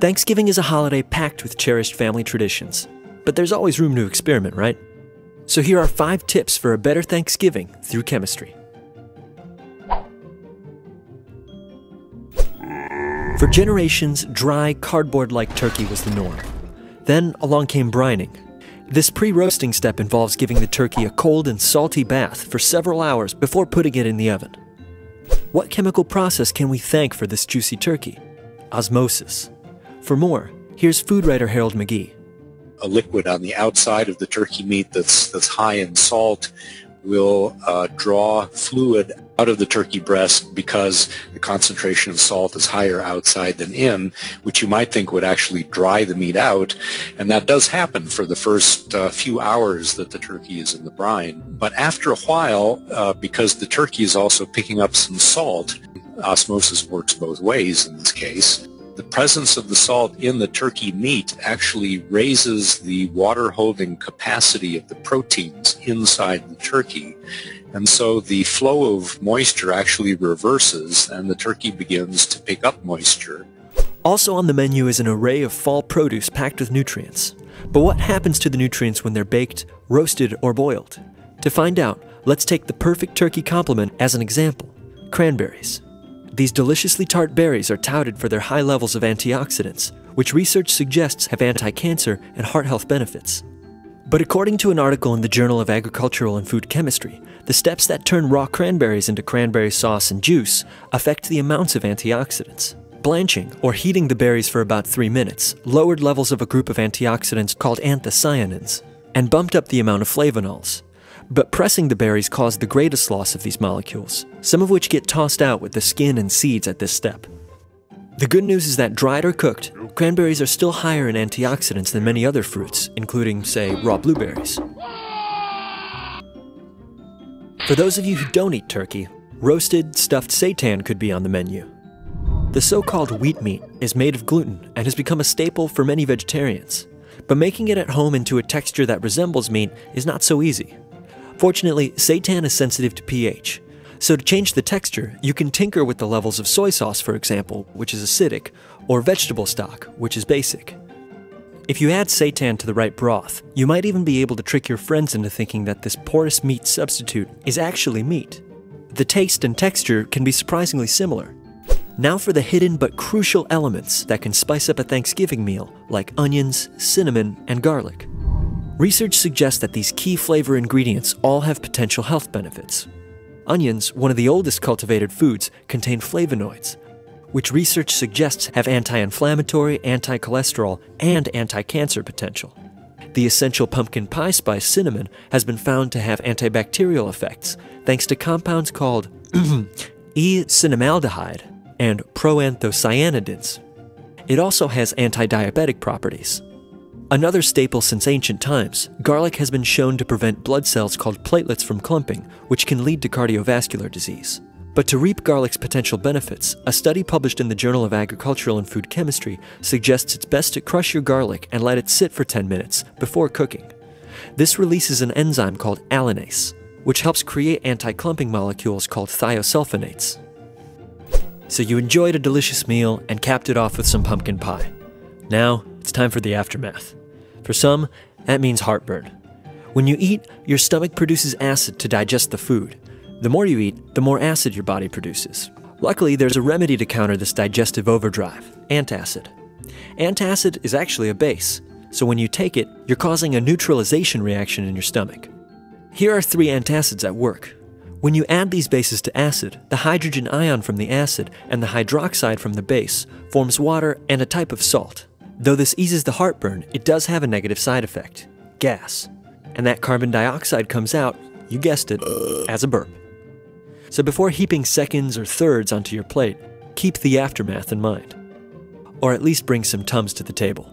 Thanksgiving is a holiday packed with cherished family traditions, but there's always room to experiment, right? So here are 5 tips for a better Thanksgiving through chemistry. For generations, dry, cardboard-like turkey was the norm. Then along came brining. This pre-roasting step involves giving the turkey a cold and salty bath for several hours before putting it in the oven. What chemical process can we thank for this juicy turkey? Osmosis. For more, here's food writer Harold McGee. A liquid on the outside of the turkey meat that's high in salt will draw fluid out of the turkey breast because the concentration of salt is higher outside than in, which you might think would actually dry the meat out. And that does happen for the first few hours that the turkey is in the brine. But after a while, because the turkey is also picking up some salt, osmosis works both ways in this case. The presence of the salt in the turkey meat actually raises the water-holding capacity of the proteins inside the turkey. And so the flow of moisture actually reverses and the turkey begins to pick up moisture. Also on the menu is an array of fall produce packed with nutrients. But what happens to the nutrients when they're baked, roasted, or boiled? To find out, let's take the perfect turkey complement as an example: cranberries. These deliciously tart berries are touted for their high levels of antioxidants, which research suggests have anti-cancer and heart health benefits. But according to an article in the Journal of Agricultural and Food Chemistry, the steps that turn raw cranberries into cranberry sauce and juice affect the amounts of antioxidants. Blanching, or heating the berries for about 3 minutes, lowered levels of a group of antioxidants called anthocyanins, and bumped up the amount of flavonols. But pressing the berries caused the greatest loss of these molecules, some of which get tossed out with the skin and seeds at this step. The good news is that dried or cooked, cranberries are still higher in antioxidants than many other fruits, including, say, raw blueberries. For those of you who don't eat turkey, roasted, stuffed seitan could be on the menu. The so-called wheat meat is made of gluten and has become a staple for many vegetarians. But making it at home into a texture that resembles meat is not so easy. Fortunately, seitan is sensitive to pH, so to change the texture, you can tinker with the levels of soy sauce, for example, which is acidic, or vegetable stock, which is basic. If you add seitan to the right broth, you might even be able to trick your friends into thinking that this porous meat substitute is actually meat. The taste and texture can be surprisingly similar. Now for the hidden but crucial elements that can spice up a Thanksgiving meal, like onions, cinnamon, and garlic. Research suggests that these key flavor ingredients all have potential health benefits. Onions, one of the oldest cultivated foods, contain flavonoids, which research suggests have anti-inflammatory, anti-cholesterol, and anti-cancer potential. The essential pumpkin pie spice cinnamon has been found to have antibacterial effects thanks to compounds called E-cinnamaldehyde and proanthocyanidins. It also has anti-diabetic properties. Another staple since ancient times, garlic has been shown to prevent blood cells called platelets from clumping, which can lead to cardiovascular disease. But to reap garlic's potential benefits, a study published in the Journal of Agricultural and Food Chemistry suggests it's best to crush your garlic and let it sit for 10 minutes before cooking. This releases an enzyme called allinase, which helps create anti-clumping molecules called thiosulfonates. So you enjoyed a delicious meal and capped it off with some pumpkin pie. Now, it's time for the aftermath. For some, that means heartburn. When you eat, your stomach produces acid to digest the food. The more you eat, the more acid your body produces. Luckily, there's a remedy to counter this digestive overdrive: antacid. Antacid is actually a base, so when you take it, you're causing a neutralization reaction in your stomach. Here are 3 antacids at work. When you add these bases to acid, the hydrogen ion from the acid and the hydroxide from the base forms water and a type of salt. Though this eases the heartburn, it does have a negative side effect: gas. And that carbon dioxide comes out, you guessed it, as a burp. So before heaping seconds or thirds onto your plate, keep the aftermath in mind. Or at least bring some Tums to the table.